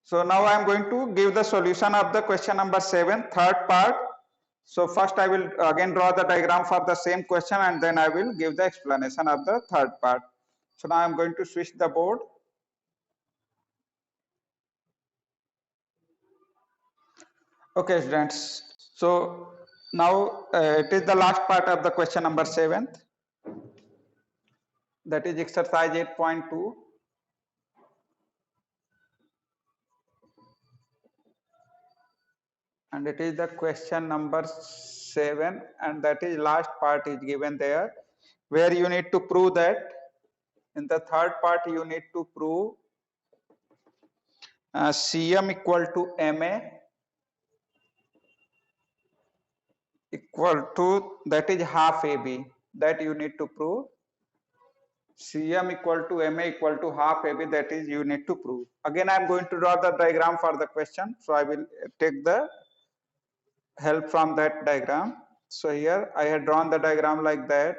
So now I am going to give the solution of the question number 7, third part. So first I will again draw the diagram for the same question and then I will give the explanation of the third part. So now I am going to switch the board. Okay, students. So now it is the last part of the question number 7. That is exercise 8.2. And it is the question number 7, and that is last part is given there, where you need to prove that in the third part you need to prove Cm equal to Ma equal to, that is half AB, that you need to prove. Cm equal to Ma equal to half AB, that is you need to prove. Again I am going to draw the diagram for the question, so I will take the help from that diagram. So here I had drawn the diagram like that.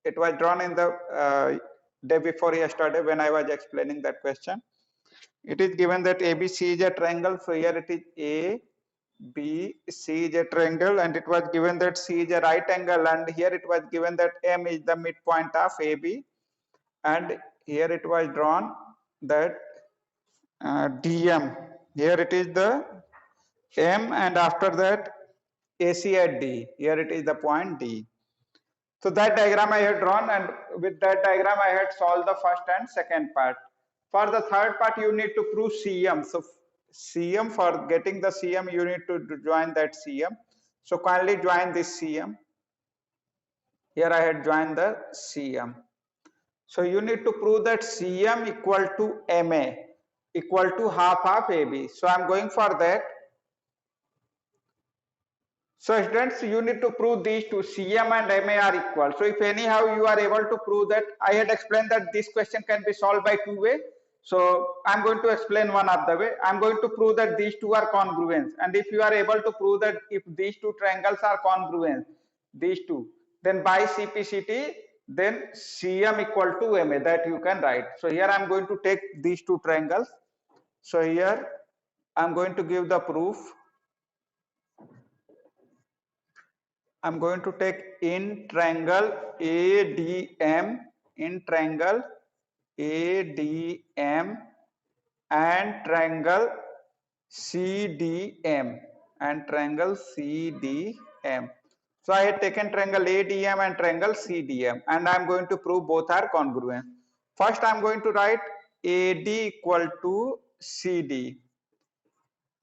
It was drawn in the day before yesterday when I was explaining that question. It is given that ABC is a triangle, so here it is A, B, C is a triangle, and it was given that C is a right angle, and here it was given that M is the midpoint of AB, and here it was drawn that DM, here it is the M, and after that AC at D, here it is the point D. So that diagram I had drawn, and with that diagram I had solved the first and second part. For the third part you need to prove Cm. So Cm, for getting the Cm you need to join that Cm. So kindly join this Cm. Here I had joined the Cm. So you need to prove that Cm equal to Ma equal to half of AB. So I am going for that. So students, you need to prove these two, Cm and Ma are equal. So if anyhow you are able to prove that, I had explained that this question can be solved by two ways. So I'm going to explain one of the way. I'm going to prove that these two are congruent. And if you are able to prove that if these two triangles are congruent, these two, then by CPCT, then Cm equal to Ma, that you can write. So here I'm going to take these two triangles. So here I'm going to give the proof. I'm going to take in triangle ADM, in triangle ADM and triangle CDM, and triangle CDM. So I had taken triangle ADM and triangle CDM, and I am going to prove both are congruent. First I am going to write AD equal to CD.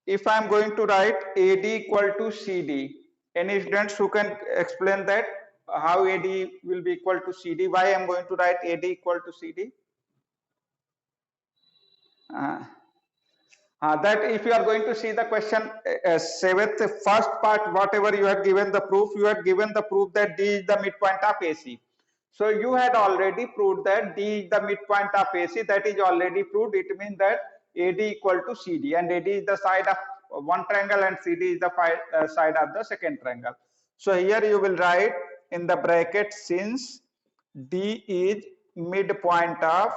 If I am going to write AD equal to CD, any students who can explain that how AD will be equal to CD? Why I am going to write AD equal to CD? That if you are going to see the question 7th, first part, whatever you have given the proof, you have given the proof that D is the midpoint of AC. So you had already proved that D is the midpoint of AC. That is already proved. It means that AD equal to CD, and AD is the side of one triangle and CD is the side of the second triangle. So here you will write in the bracket, since D is midpoint of,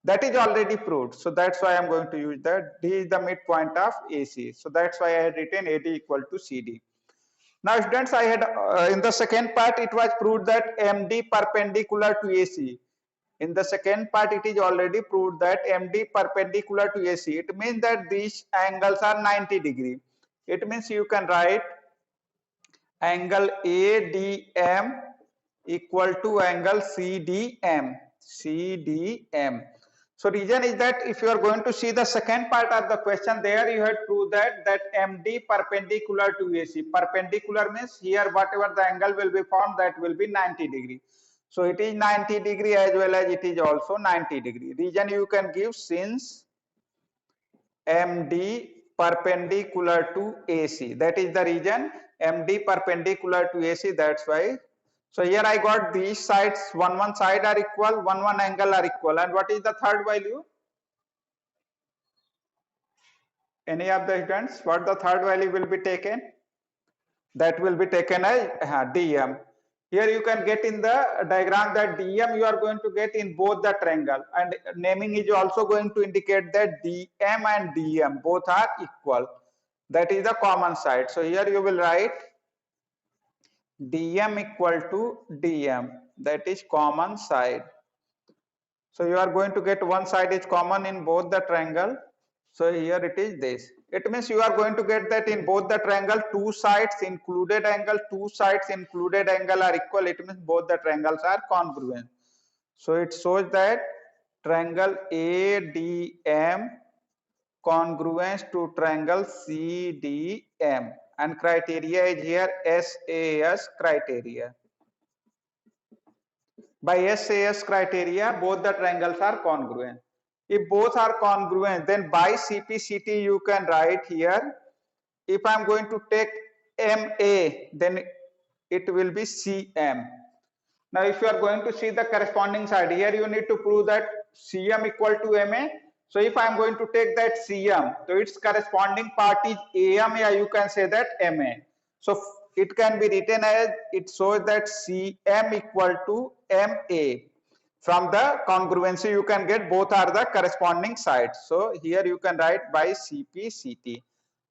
that is already proved. So that's why I'm going to use that. D is the midpoint of AC. So that's why I had written AD equal to CD. Now students, I had in the second part it was proved that MD perpendicular to AC. In the second part it is already proved that MD perpendicular to AC. It means that these angles are 90 degree. It means you can write angle ADM equal to angle CDM. CDM. So reason is that if you are going to see the second part of the question, there you had proved that MD perpendicular to AC. Perpendicular means here whatever the angle will be formed, that will be 90 degree. So it is 90 degree as well as it is also 90 degree. Reason you can give, since MD perpendicular to AC. That is the reason, MD perpendicular to AC, that's why. So here I got these sides, one side are equal, one angle are equal. And what is the third value? Any of the students, what the third value will be taken? That will be taken as DM. Here you can get in the diagram that dm you are going to get in both the triangle, and naming is also going to indicate that dm and dm both are equal. That is the common side. So here you will write dm equal to dm, that is common side. So you are going to get one side is common in both the triangle. So here it is this. It means you are going to get that in both the triangle two sides included angle are equal. It means both the triangles are congruent. So it shows that triangle ADM congruence to triangle CDM, and criteria is here SAS criteria. By SAS criteria, both the triangles are congruent. If both are congruent, then by CPCT you can write here, if I am going to take MA, then it will be CM. Now if you are going to see the corresponding side, here you need to prove that CM equal to MA. So if I am going to take that CM, so its corresponding part is AM, yeah, you can say that MA. So it can be written as, it shows that CM equal to MA. From the congruency you can get both are the corresponding sides. So here you can write by CPCT.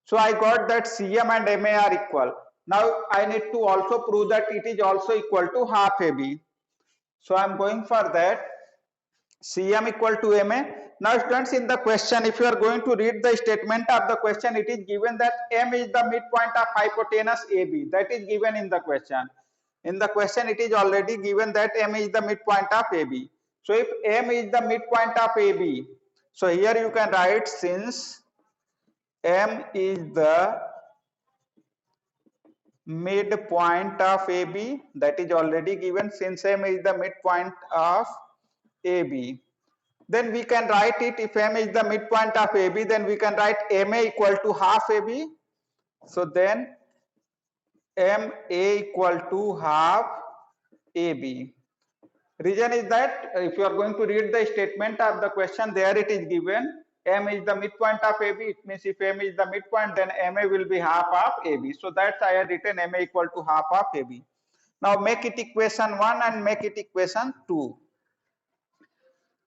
So I got that CM and MA are equal. Now I need to also prove that it is also equal to half AB. So I am going for that. CM equal to MA. Now students, in the question, if you are going to read the statement of the question, it is given that M is the midpoint of hypotenuse AB. That is given in the question. In the question it is already given that M is the midpoint of AB. So if M is the midpoint of AB, so here you can write, since M is the midpoint of AB, that is already given, since M is the midpoint of AB, then we can write it, if M is the midpoint of AB, then we can write MA equal to half AB. So then MA equal to half AB. Reason is that if you are going to read the statement of the question, there it is given M is the midpoint of AB. It means if M is the midpoint, then MA will be half of AB. So that's I have written MA equal to half of AB. Now make it equation 1 and make it equation 2.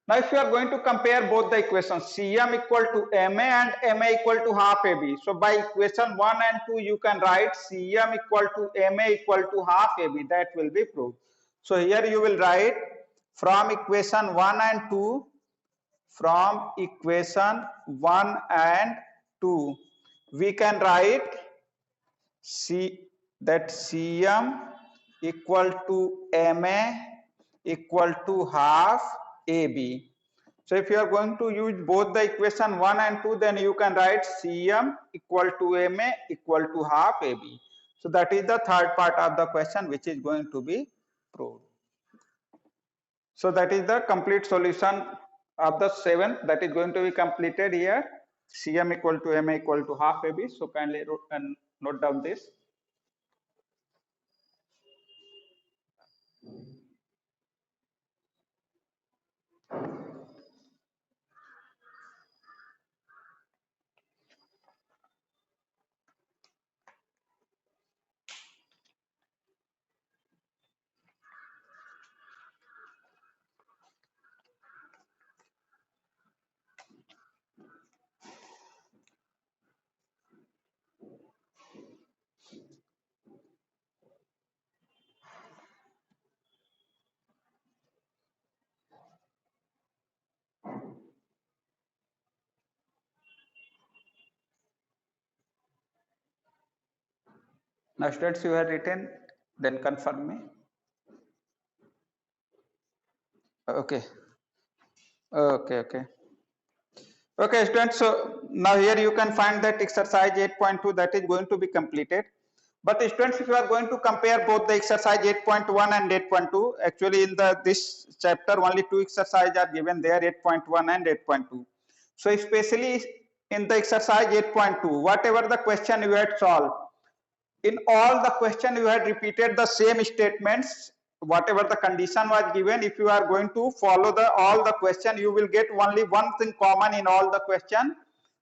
Now if you are going to compare both the equations, CM equal to MA and MA equal to half AB. So by equation 1 and 2 you can write CM equal to MA equal to half AB. That will be proved. So here you will write, from equation 1 and 2, from equation 1 and 2 we can write that CM equal to MA equal to half AB. So if you are going to use both the equation 1 and 2, then you can write CM equal to MA equal to half AB. So that is the third part of the question which is going to be proved. So that is the complete solution of the 7th that is going to be completed here. CM equal to MA equal to half AB. So kindly note down this. Now students, you have written, then confirm me. Okay. Okay students, so now here you can find that exercise 8.2 that is going to be completed. But students, if you are going to compare both the exercise 8.1 and 8.2, actually in this chapter only two exercises are given there, 8.1 and 8.2. So especially in the exercise 8.2, whatever the question you had solved, in all the question you had repeated the same statements, whatever the condition was given. If you are going to follow all the question, you will get only one thing common in all the question,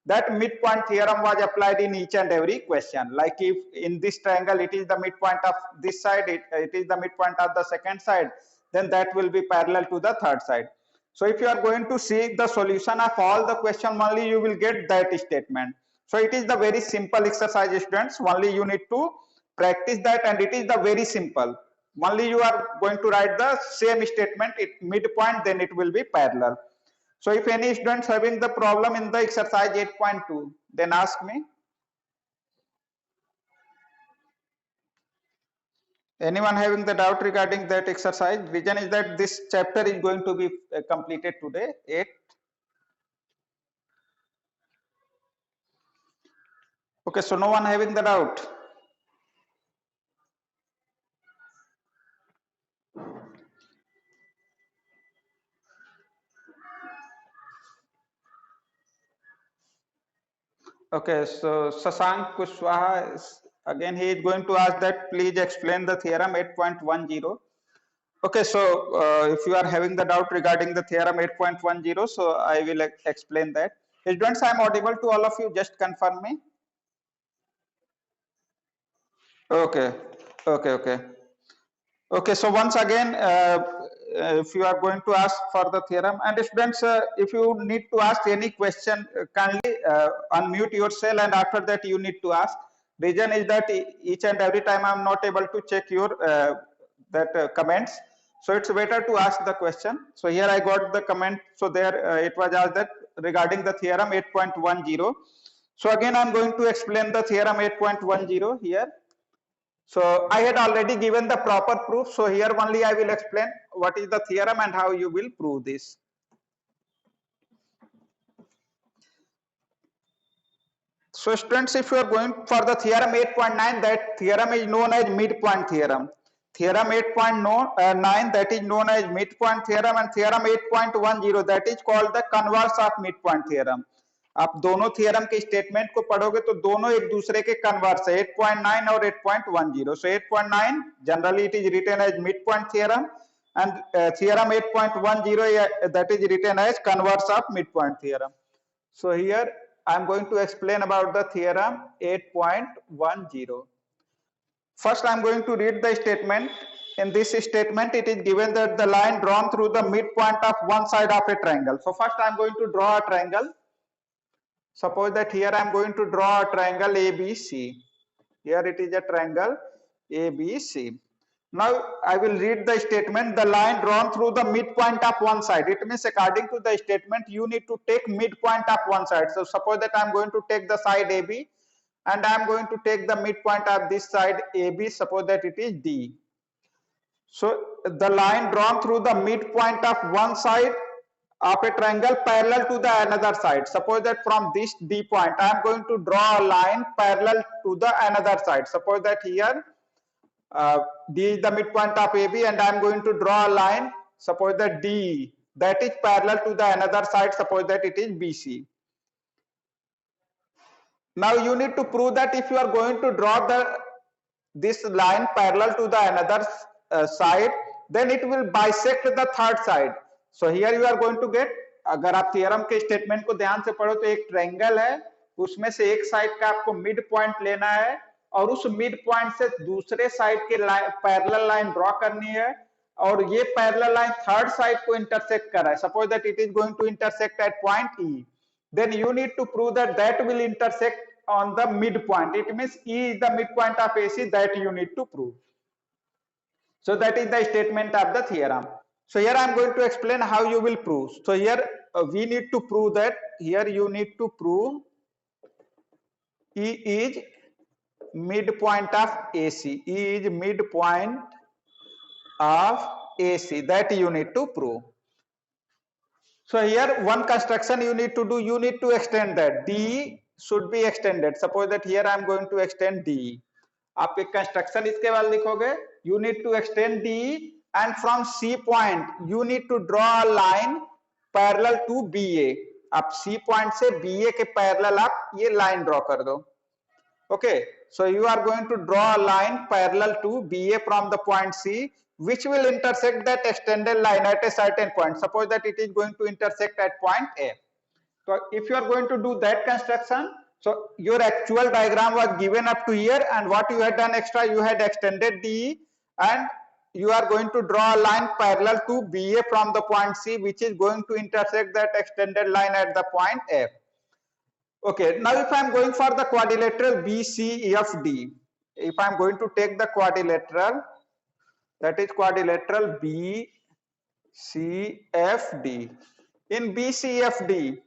that midpoint theorem was applied in each and every question. Like if in this triangle it is the midpoint of this side, it is the midpoint of the second side, then that will be parallel to the third side. So if you are going to see the solution of all the question, only you will get that statement. So it is the very simple exercise, students. Only you need to practice that, and it is the very simple. Only you are going to write the same statement at midpoint, then it will be parallel. So if any students having the problem in the exercise 8.2, then ask me. Anyone having the doubt regarding that exercise? Reason is that this chapter is going to be completed today, 8. Okay, so no one having the doubt. Okay, so Sasank Kushwaha, again he is going to ask that please explain the theorem 8.10. Okay, so if you are having the doubt regarding the theorem 8.10, so I will explain that. Students, I am audible to all of you, just confirm me. Okay, okay. Okay, so once again, if you are going to ask for the theorem, and students, if you need to ask any question, kindly unmute yourself, and after that you need to ask. Reason is that each and every time I am not able to check your comments, so it's better to ask the question. So here I got the comment. So there it was asked that regarding the theorem 8.10. So again I am going to explain the theorem 8.10 here. So I had already given the proper proof. So here only I will explain what is the theorem and how you will prove this. So students, if you are going for the theorem 8.9, that theorem is known as midpoint theorem. Theorem 8.9 that is known as midpoint theorem, and theorem 8.10 that is called the converse of midpoint theorem. आप दोनों theorem के statement को पढ़ोगे तो दोनों एक दूसरे के कन्वर्स है, 8.9 और 8.10. So 8.9 generally it is written as midpoint theorem, and theorem 8.10 that is written as converse of midpoint theorem. So here I am going to explain about the theorem 8.10. First I am going to read the statement. In this statement it is given that the line drawn through the midpoint of one side of a triangle. So first I am going to draw a triangle. Suppose that here I am going to draw a triangle ABC. Here it is a triangle ABC. Now I will read the statement. The line drawn through the midpoint of one side. It means according to the statement you need to take midpoint of one side. So suppose that I am going to take the side AB, and I am going to take the midpoint of this side AB. Suppose that it is D. So the line drawn through the midpoint of one side of a triangle parallel to the another side. Suppose that from this D point I am going to draw a line parallel to the another side. Suppose that here D is the midpoint of AB, and I am going to draw a line. Suppose that D that is parallel to the another side. Suppose that it is BC. Now you need to prove that if you are going to draw this line parallel to the another side, then it will bisect the third side. So here you are going to get, अगर आप theorem के statement को ध्यान से पढ़ो तो एक triangle है, उसमें से एक साइड का आपको मिड पॉइंट लेना है और उस मिड पॉइंट से दूसरे साइड के पैरेलल लाइन ड्रॉ करनी है, और ये पैरेलल लाइन थर्ड साइड को इंटरसेक्ट कर रहा है. Suppose that it is going to intersect at point E, then you need to prove that that will intersect on the midpoint. It means E is the midpoint of AC, that you need to prove. So that is the statement of the theorem. So here I am going to explain how you will prove. So here we need to prove that, here you need to prove E is midpoint of AC. E is midpoint of AC, that you need to prove. So here one construction you need to do, you need to extend that. D should be extended. Suppose that here I am going to extend D. आप एक construction इसके बाद लिखोगे, you need to extend D, and from C point you need to draw a line parallel to BA. आप C point से BA के parallel आप ये line draw कर दो. Okay, so you are going to draw a line parallel to BA from the point C, which will intersect that extended line at a certain point. Suppose that it is going to intersect at point A. So if you are going to do that construction, so your actual diagram was given up to here, and what you had done extra, you had extended DE, and you are going to draw a line parallel to BA from the point C, which is going to intersect that extended line at the point F. Okay, now if I am going for the quadrilateral BCEFD, if I am going to take the quadrilateral, that is quadrilateral BCFD. In BCFD,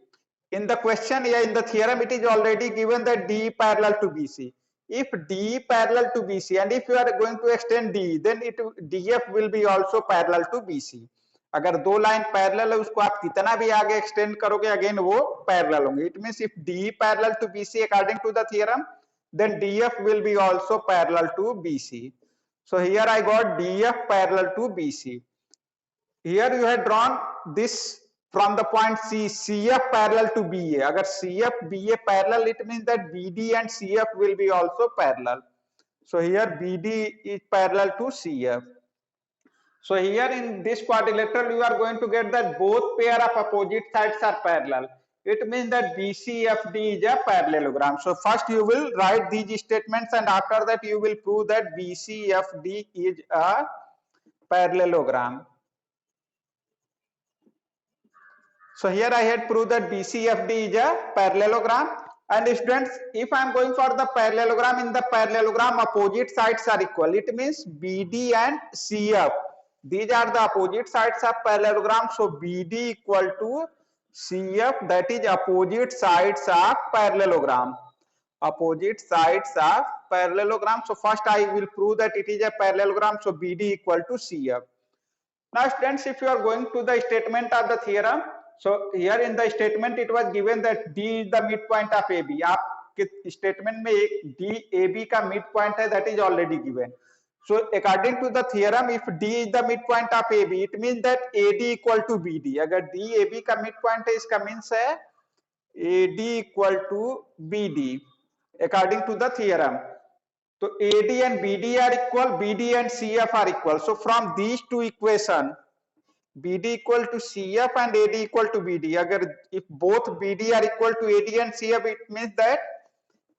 in the question, yeah, in the theorem, it is already given that D parallel to BC. If D parallel to BC, and if you are going to extend D, then DF will be also parallel to BC. अगर दो line parallel है, उसको आप कितना भी आगे extend करोगे, again वो पैरेलल होंगे. It means if D parallel to BC according to the theorem, then DF will be also parallel to BC. So here I got DF parallel to BC. Here you have drawn this from the point C, CF parallel to BA. Agar CF BA parallel, it means that BD and CF will be also parallel. So here BD is parallel to CF. So here in this quadrilateral, you are going to get that both pair of opposite sides are parallel. It means that BCFD is a parallelogram. So first you will write these statements, and after that you will prove that BCFD is a parallelogram. So here I had proved that BCFD is a parallelogram. And students, if I am going for the parallelogram, in the parallelogram opposite sides are equal. It means BD and CF. These are the opposite sides of parallelogram. So BD equal to CF, that is opposite sides of parallelogram. Opposite sides of parallelogram. So first I will prove that it is a parallelogram. So BD equal to CF. Now students, if you are going to the statement of the theorem, so here in the statement it was given that D is the midpoint of AB. आपके statement में एक D AB का midpoint है, that is already given. So according to the theorem, if D is the midpoint of AB, it means that AD equal to BD. अगर D AB का midpoint है, इसका means है AD equal to BD according to the theorem. So AD and BD are equal, BD and CF are equal. So from these two equation, BD equal to CF and AD equal to BD. Agar if both BD are equal to AD and CF, it means that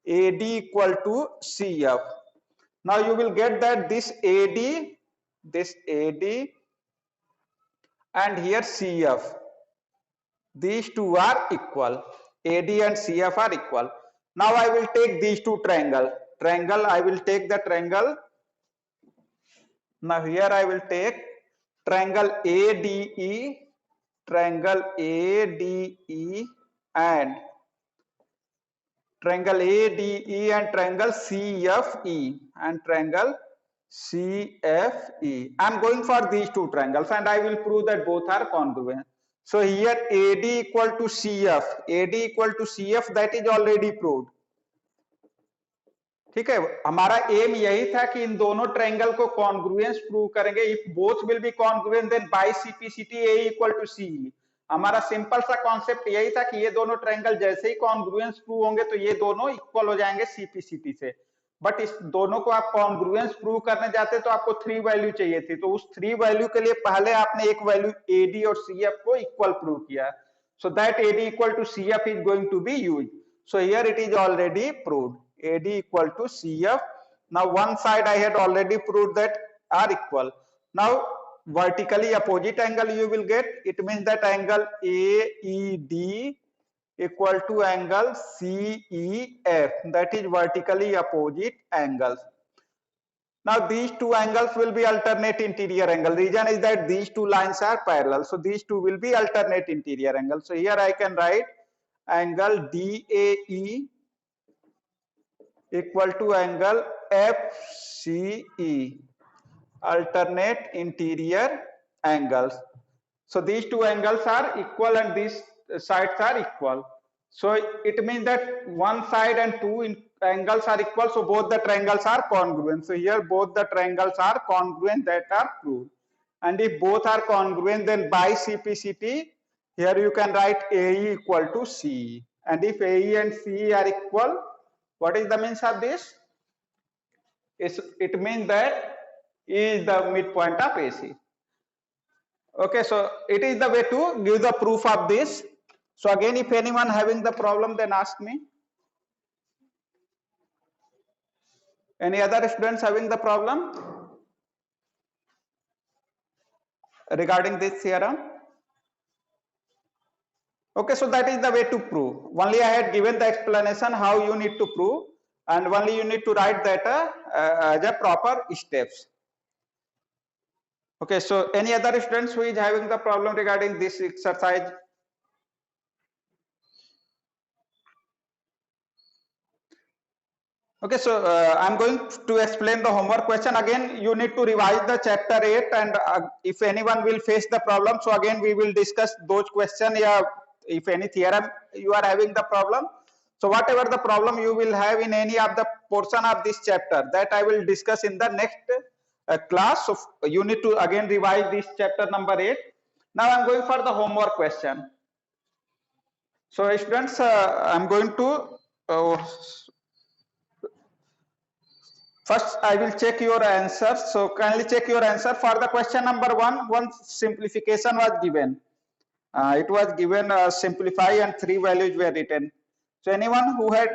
AD equal to CF. Now you will get that this AD and here CF, these two are equal. AD and CF are equal. Now I will take these two triangle. I will take the triangle. Now here I will take triangle ADE and triangle ADE and triangle CFE and triangle CFE. I am going for these two triangles, and I will prove that both are congruent. So here AD equal to CF, that is already proved. ठीक है, हमारा M यही था कि इन दोनों triangle को congruence prove करेंगे. If both will be congruent, then by CPCT A equal to C. हमारा सिंपल सा कॉन्सेप्ट यही था कि ये दोनों ट्रायंगल जैसे ही कॉन्ग्रुएंस प्रूव होंगे तो ये दोनों इक्वल हो जाएंगे सीपीसीटी से. बट इस दोनों को आप कॉन्ग्रुएंस प्रूव करने जाते तो आपको 3 वैल्यू चाहिए थी. तो उस 3 वैल्यू के लिए पहले आपने एक वैल्यू एडी और सीएफ को इक्वल प्रूव किया. So that AD equal to CF is going to be used. So here it is already proved. AD equal to CF. Now one side I had already proved that are equal. Now vertically opposite angle you will get. It means that angle AED equal to angle CEF, that is vertically opposite angles. Now these two angles will be alternate interior angle. Reason is that these two lines are parallel, so these two will be alternate interior angle. So here I can write angle DAE equal to angle FCE, alternate interior angles. So these two angles are equal and these sides are equal. So it means that one side and two angles are equal, so both the triangles are congruent. So here both the triangles are congruent, that are proved. And if both are congruent, then by CPCT, here you can write AE equal to CE. And if AE and CE are equal, what is the means of this? It means that E is the midpoint of AC. Okay, so it is the way to give the proof of this. So again, if anyone having the problem, then ask me. Any other students having the problem regarding this theorem? Okay, so that is the way to prove. Only I had given the explanation how you need to prove, and only you need to write that as a proper steps. Okay, so any other students who is having the problem regarding this exercise? Okay, so I'm going to explain the homework question. Again, you need to revise the chapter 8, and if anyone will face the problem, so again we will discuss those questions. Yeah, if any theorem you are having the problem, so whatever the problem you will have in any of the portion of this chapter, that I will discuss in the next class. So you need to again revise this chapter number 8. Now I'm going for the homework question. So students, I'm going to first I will check your answer. So kindly check your answer. For the question number 1, one simplification was given. It was given simplify and 3 values were written. So anyone who had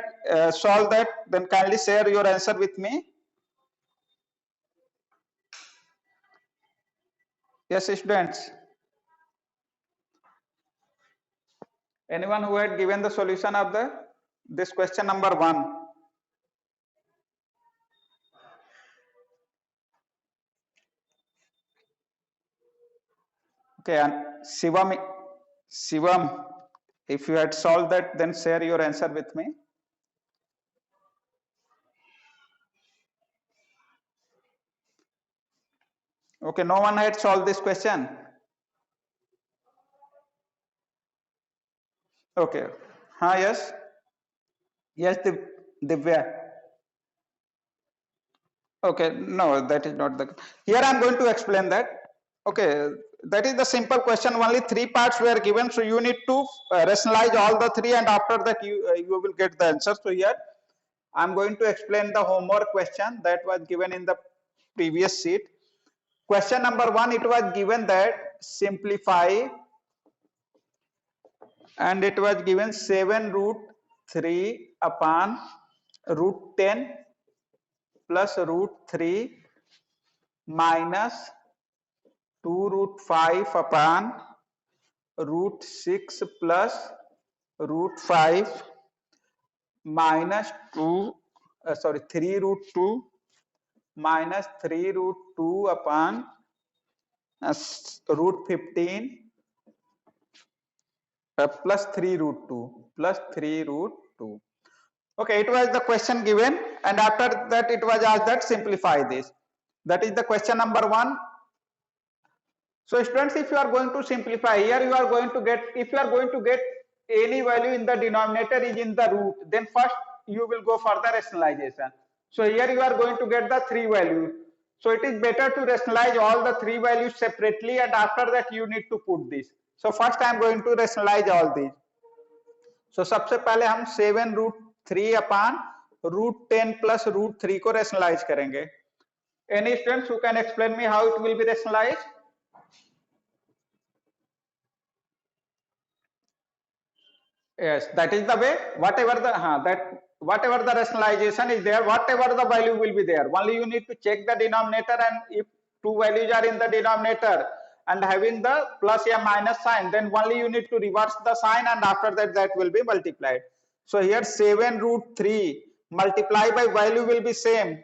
solved that, then kindly share your answer with me. Yes, students. Anyone who had given the solution of this question number 1? Okay, and Shivam, if you had solved that, then share your answer with me. Okay, no one had solved this question. Okay. Yes. Yes, Divya. Okay, no, that is not the. Here I am going to explain that. Okay, that is the simple question. Only 3 parts were given, so you need to rationalize all the 3, and after that you will get the answer. So here I am going to explain the homework question that was given in the previous sheet. Question number 1, it was given that simplify, and it was given 7 root 3 upon root 10 plus root 3 minus 2 root 5 upon root 6 plus root 5 minus 3 root 2 minus 3 root 2 upon root 15 plus 3 root 2 plus 3 root 2. Okay, it was the question given, and after that it was asked that simplify this. That is the question number 1. So students, if you are going to simplify, here you are going to get, if you are going to get any value in the denominator is in the root, then first you will go for the rationalization. So here you are going to get the 3 values. So it is better to rationalize all the 3 values separately, and after that you need to put this. So first I am going to rationalize all these. So सबसे पहले हम 7 root 3 upon root 10 plus root 3 को rationalize करेंगे. Any students who can explain me how it will be rationalized? Yes, that is the way. Whatever the rationalization is there, whatever the value will be there, only you need to check the denominator, and if 2 values are in the denominator and having the plus or minus sign, then only you need to reverse the sign, and after that will be multiplied. So here 7 root 3 multiply by value will be same,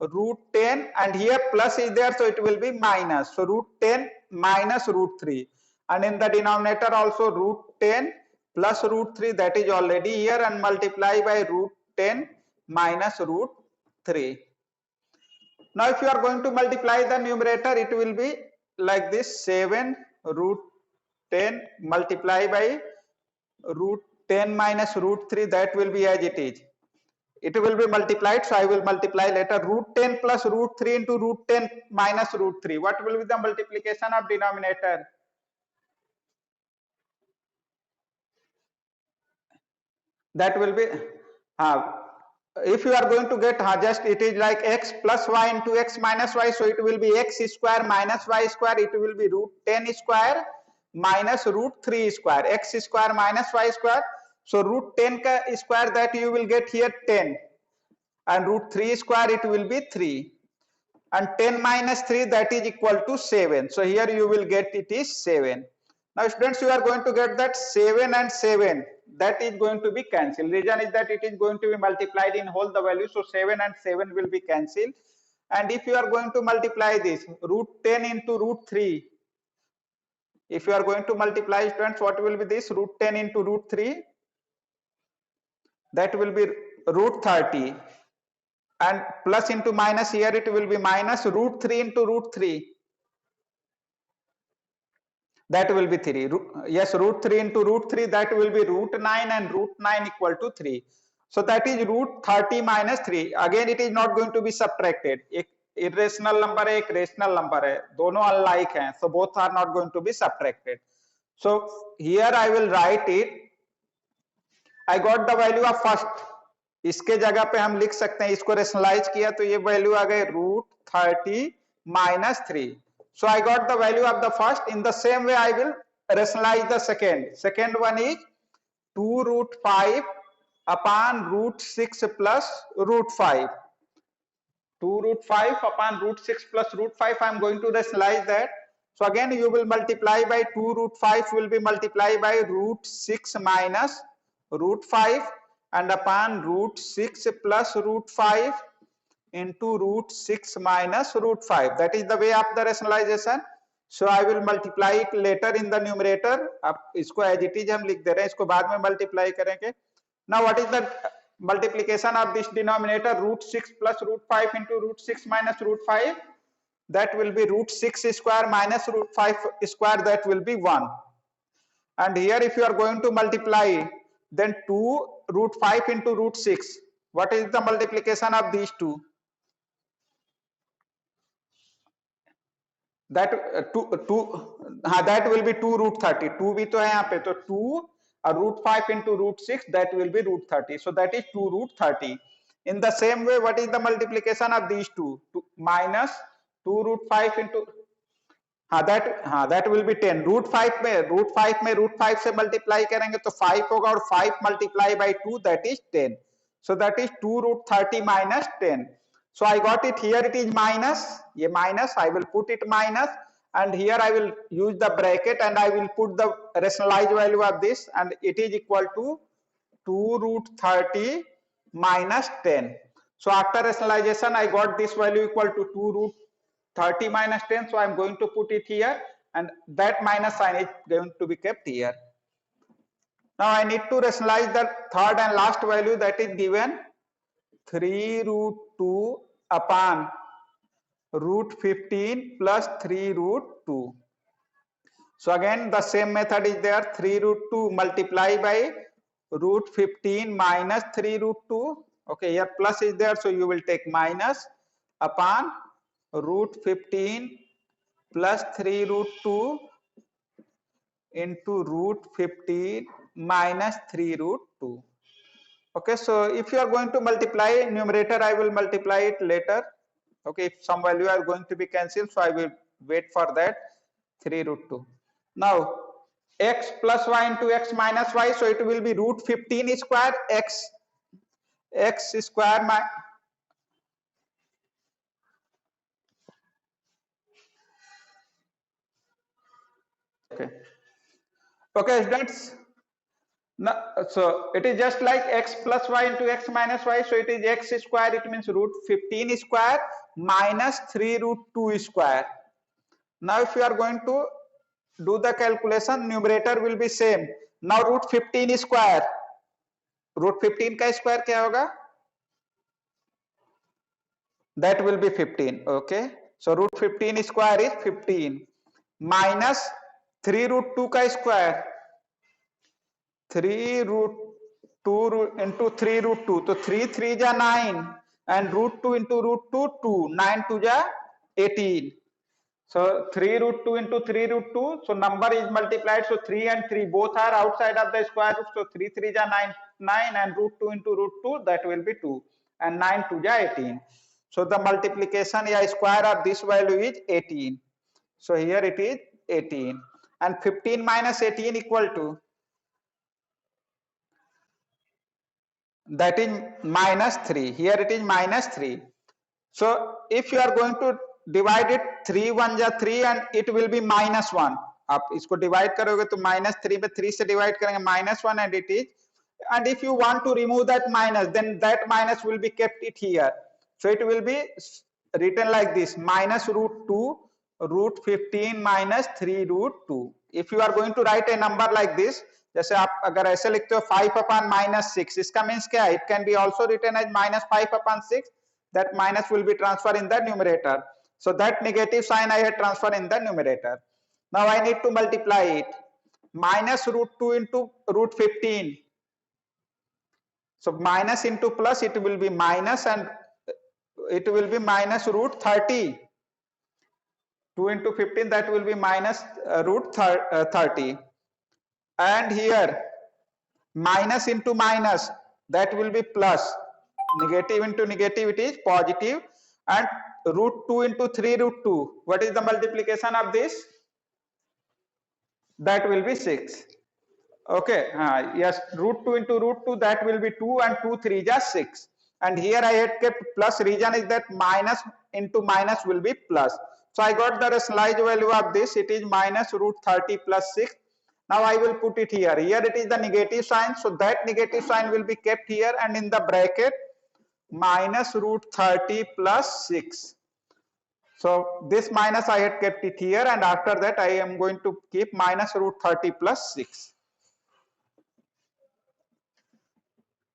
root 10, and here plus is there, so it will be minus. So root 10 minus root 3, and in the denominator also root 10 plus root 3, that is already here, and multiply by root 10 minus root 3. Now if you are going to multiply the numerator, it will be like this, 7 root 10 multiply by root 10 minus root 3, that will be as it is. It will be multiplied, so I will multiply later. Root 10 plus root 3 into root 10 minus root 3. What will be the multiplication of denominator? That will be, if you are going to get, just it is like x plus y into x minus y, so it will be x square minus y square, it will be root 10 square minus root 3 square, x square minus y square. So root 10 ka square, that you will get here 10, and root 3 square it will be 3, and 10 minus 3, that is equal to 7. So here you will get it is 7. Now students, you are going to get that 7 and 7, that is going to be cancelled. Reason is that it is going to be multiplied in whole the value, so 7 and 7 will be cancelled. And if you are going to multiply this root 10 into root 3, if you are going to multiply, students, what will be this? Root 10 into root 3, that will be root 30, and plus into minus, here it will be minus root 3 into root 3, that will be 3. Yes, root 3 into root 3, that will be root 9, and root 9 equal to 3. So that is root 30 minus 3. Again it is not going to be subtracted. एक irrational number है, एक rational number है, दोनों unlike हैं, so both are not going to be subtracted. So here I will write it. I got the value of first. इसके जगह पे हम लिख सकते हैं, इसको रेशनलाइज किया तो ये वैल्यू आ गए root 30 minus 3. So I got the value of the first. In the same way I will rationalize the second. Second one is 2 root 5 upon root 6 plus root 5. 2 root 5 upon root 6 plus root 5, I am going to rationalize that. So again you will multiply by 2 root 5 will be multiplied by root 6 minus root 5, and upon root 6 plus root 5 into root 6 minus root 5. That is the way of the rationalization. So I will multiply it later in the numerator. अब इसको as it is हम लिख दे रहे हैं, इसको बाद में multiply करेंगे. Now what is the multiplication of this denominator? Root 6 plus root 5 into root 6 minus root 5. That will be root 6 square minus root 5 square, that will be 1. And here if you are going to multiply, then 2 root 5 into root 6. What is the multiplication of these two? That that will be 2 root 30. 2 भी तो है यहाँ पे, तो 2 root 5 into root 6, that will be root 30. So that is 2 root 30. In the same way, what is the multiplication of these two? Minus 2 root 5 into that will be 10. root 5 में root 5 से multiply करेंगे तो 5 होगा, और 5 multiply by 2, that is 10. So that is 2 root 30 minus 10. So I got it here, it is minus, ये minus, I will put it minus, and here I will use the bracket and I will put the rationalized value of this, and it is equal to 2 root 30 minus 10. So after rationalization I got this value equal to 2 root 30 minus 10. So I am going to put it here, and that minus sign is going to be kept here. Now I need to rationalize the third and last value, that is given 3 root 2 upon root 15 plus 3 root 2. So again the same method is there. 3 root 2 multiply by root 15 minus 3 root 2. Okay, here plus is there, so you will take minus upon root 15 plus 3 root 2 into root 15 minus 3 root 2. Okay, so if you are going to multiply numerator, I will multiply it later. Okay, if some value are going to be cancelled, so I will wait for that. 3 root 2. Now x plus y into x minus y, so it will be root 15 square x square my okay students. Now, so it is just like x plus y into x minus y, so it is x square, it means root 15 square minus 3 root 2 square. Now if you are going to do the calculation, numerator will be same. Now root 15 square, root 15 का square क्या होगा? That will be 15. Okay, so root 15 square is 15 minus 3 root 2 का square, 3 root 2 into 3 root 2, तो 3 3 जा 9, and root 2 into root 2 2, 9 2 जा 18. So 3 root 2 into 3 root 2, so number is multiplied, so 3 and 3 both are outside of the square root, so 3 3 ja 9, and root 2 into root 2, that will be 2, and 9 2 ja 18. So the multiplication, yeah, square of this value is 18. So here it is 18, and 15 minus 18 equal to, that is minus 3. Here it is minus 3. So if you are going to divide it, 3 1 जा 3 and it will be minus 1. आप इसको divide करोगे तो minus 3 पे 3 से divide करेंगे minus 1 and it is, and if you want to remove that minus, then that minus will be kept it here. So it will be written like this, minus root 2 root 15 minus 3 root 2. If you are going to write a number like this, जैसे आप अगर ऐसे लिखते हो 5 upon minus 6, इसका means क्या है? It can be also written as minus 5 upon 6. That minus will be transferred in the numerator. So that negative sign I had transferred in the numerator. Now I need to multiply it. Minus root 2 into root 15. So minus into plus, it will be minus, and it will be minus root 30. 2 into 15, that will be minus root 30. And here minus into minus, that will be plus. Negative into negative, it is positive. And root 2 into 3 root 2, what is the multiplication of this? That will be 6. Okay, yes, root 2 into root 2, that will be 2, and 2 3 just 6. And here I had kept plus, reason is that minus into minus will be plus. So I got the rationalized value of this, it is minus root 30 plus 6. Now I will put it here. Here it is the negative sign, so that negative sign will be kept here, and in the bracket minus root 30 plus 6. So this minus I had kept it here, and after that I am going to keep minus root 30 plus 6.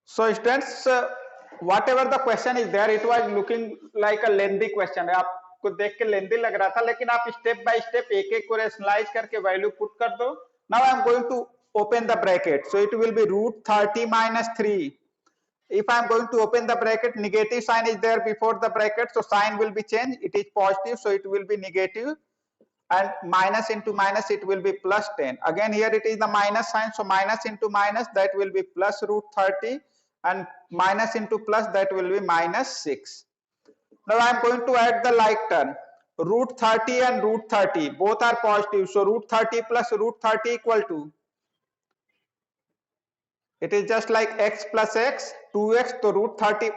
So students, whatever the question is there, it was looking like a lengthy question. आपको देख के lengthy लग रहा था, लेकिन आप step by step एक एक को rationalize करके value put कर दो. Now I am going to open the bracket. So it will be root 30 minus 3. If I am going to open the bracket, negative sign is there before the bracket, so sign will be changed. It is positive, so it will be negative, and minus into minus, it will be plus 10. Again here it is the minus sign, so minus into minus, that will be plus root 30, and minus into plus, that will be minus 6. Now I am going to add the like term. Root 30 and root 30 both are positive, so root 30 plus root 30 equal to, it is just like x plus x, 2x, so root 30,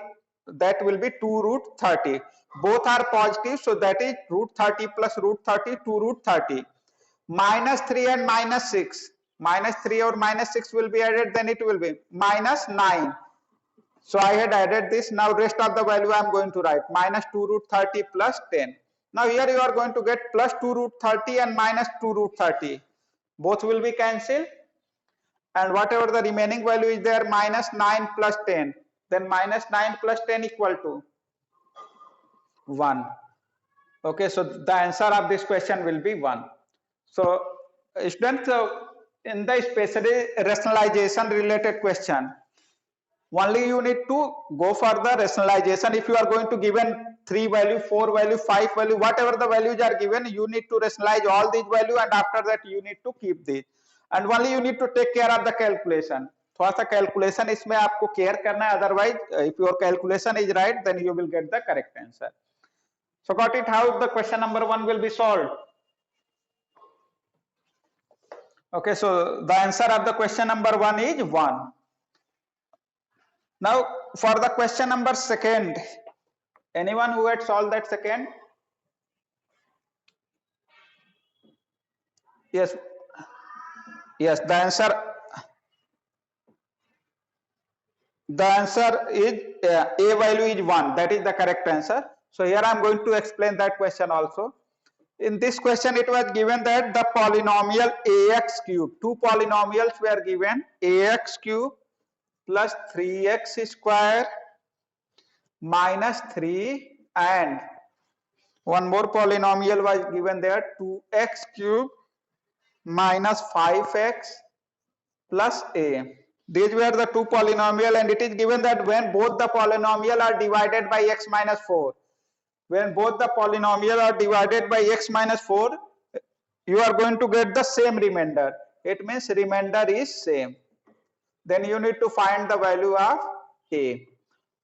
that will be 2 root 30. Both are positive, so that is root 30 plus root 30, 2 root 30. Minus 3 and minus 6. Minus 3 or minus 6 will be added, then it will be minus 9. So I had added this. Now rest of the value I am going to write. Minus 2 root 30 plus 10. Now here you are going to get plus 2 root 30 and minus 2 root 30. Both will be cancelled. And whatever the remaining value is there, minus 9 plus 10, then minus 9 plus 10 equal to 1. Okay, so the answer of this question will be 1. So students, in the especially rationalization related question, only you need to go for the rationalization. If you are going to given 3 value, 4 value, 5 value, whatever the values are given, you need to rationalize all these value, and after that you need to keep these. And only you need to take care of the calculation. थोड़ा सा calculation इसमें आपको care करना है, otherwise if your calculation is right, then you will get the correct answer. So got it how the question number 1 will be solved? Okay, so the answer of the question number 1 is 1. Now for the question number 2, anyone who had solved that second? Yes. Yes, the answer is a value is 1. That is the correct answer. So here I am going to explain that question also. In this question it was given that the polynomial ax cube, two polynomials were given, ax cube plus 3x square minus 3, and one more polynomial was given there, 2x cube minus 5x plus a. These were the two polynomial, and it is given that when both the polynomial are divided by x minus 4, when both the polynomial are divided by x minus 4, you are going to get the same remainder. It means remainder is same. Then you need to find the value of a.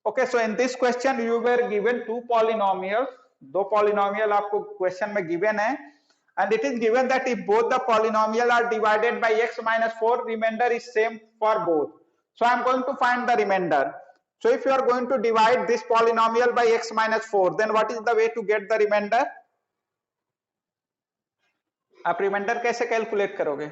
Okay, so in this question you were given two polynomials. दो polynomial आपको question में given है, and it is given that if both the polynomial are divided by x minus 4, remainder is same for both. So I am going to find the remainder. So if you are going to divide this polynomial by x minus 4, then what is the way to get the remainder? आप reminder कैसे calculate करोगे?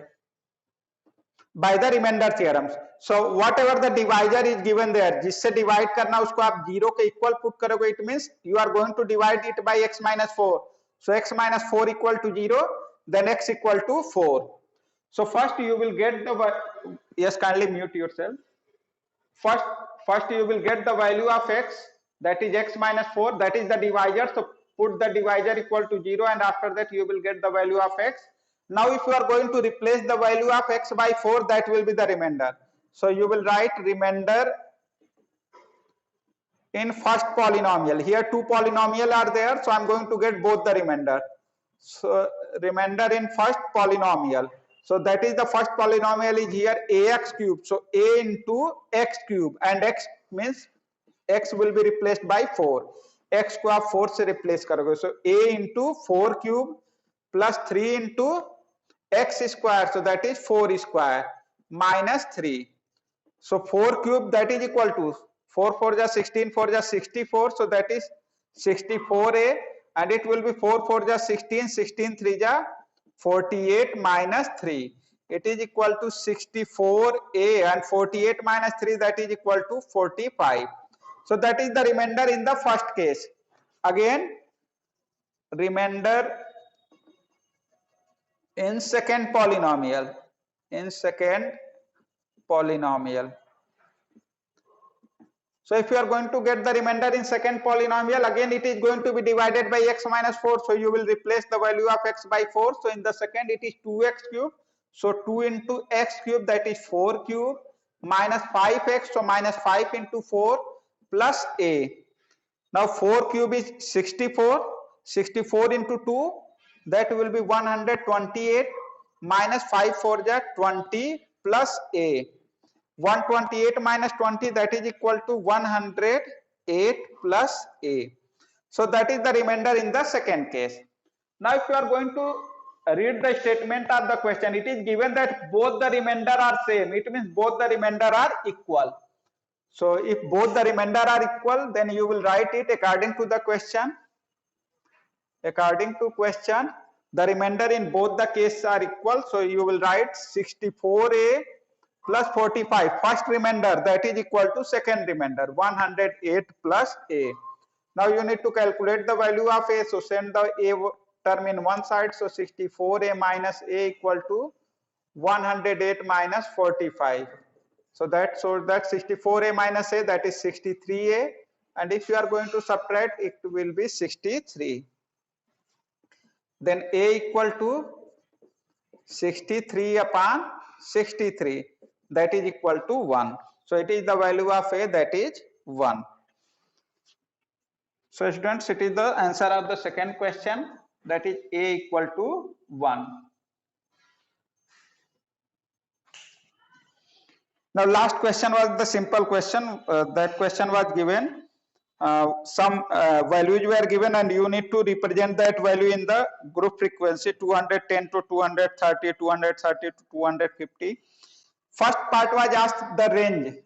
By the remainder theorems. So whatever the divisor is given there, जिससे divide करना उसको आप 0 के equal put करोगे, it means you are going to divide it by x minus 4. So x minus 4 equal to 0, then x equal to 4. So first you will get the, yes, kindly mute yourself. First you will get the value of x, that is x minus 4, that is the divisor. So put the divisor equal to 0, and after that you will get the value of x. Now if you are going to replace the value of x by 4, that will be the remainder. So you will write remainder in first polynomial. Here two polynomial are there, so I am going to get both the remainder. So remainder in first polynomial. So that is the first polynomial is here ax cube. So a into x cube, and x means x will be replaced by 4. x को आप 4 से replace करोगे. So a into 4 cube plus 3 into x square, so that is 4 square minus 3. So 4 cube, that is equal to 4 4 ja 16, 4 ja 64, so that is 64a, and it will be 4 4 ja 16, 16 3 ja 48 minus 3. It is equal to 64a, and 48 minus 3, that is equal to 45. So that is the remainder in the first case. Again, remainder in second polynomial. In second polynomial. So if you are going to get the remainder in second polynomial, again it is going to be divided by x minus 4. So you will replace the value of x by 4. So in the second it is 2x cube. So 2 into x cube, that is 4 cube, minus 5x, so minus 5 into 4 plus a. Now 4 cube is 64. 64 into 2, that will be 128, minus 5 4 ja 20 plus a. 128 minus 20, that is equal to 108 plus a. So that is the remainder in the second case. Now if you are going to read the statement of the question, it is given that both the remainder are same. It means both the remainder are equal. So if both the remainder are equal, then you will write it according to the question. According to question, the remainder in both the cases are equal. So you will write 64a plus 45, first remainder, that is equal to second remainder, 108 plus a. Now you need to calculate the value of a. So send the a term in one side. So 64a minus a equal to 108 minus 45. So that 64a minus a, that is 63a, and if you are going to subtract, it will be 63. Then a equal to 63 upon 63, that is equal to 1. So it is the value of a, that is 1. So students, it is the answer of the second question, that is a equal to 1. Now last question was the simple question. That question was given, some values were given, and you need to represent that value in the group frequency 210 to 230, 230 to 250. First part was asked the range.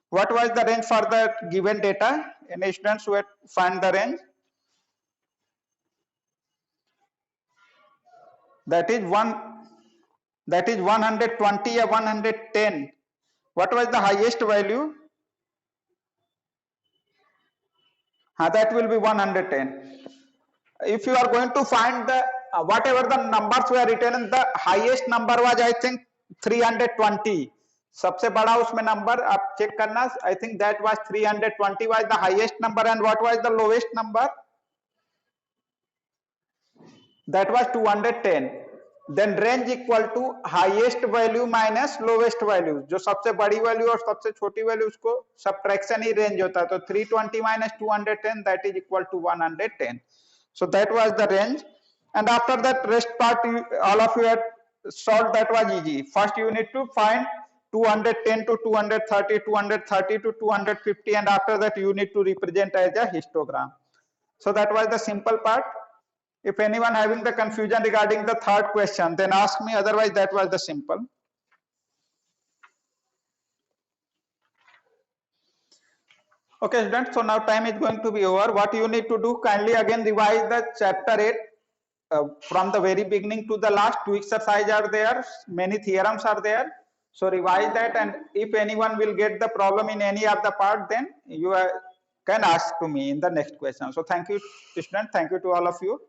What was the range for the given data? Any students who find the range? That is 120 or 110. What was the highest value? That will be 110. If you are going to find the whatever the numbers were written, the highest number was, I think, 320. सबसे बड़ा उसमें number आप check करना. I think that was 320 was the highest number, and what was the lowest number? That was 210. Then range equal to highest value minus lowest value. जो सबसे बड़ी value और सबसे छोटी वैल्यू, उसको subtraction ही range होता है. तो 320 minus 210, that is equal to 110. So that was the range. And after that rest part, all of you had solved. That was easy. First you need to find 210 to 230, 230 to 250, and after that you need to represent as a histogram. So that was the simple part. If anyone having the confusion regarding the third question, then ask me, otherwise that was the simple. Okay students, so now time is going to be over. What you need to do, kindly again revise the chapter 8 from the very beginning to the last. Two exercises are there, many theorems are there. So revise that, and if anyone will get the problem in any of the part, then you can ask to me in the next question. So thank you students, thank you to all of you.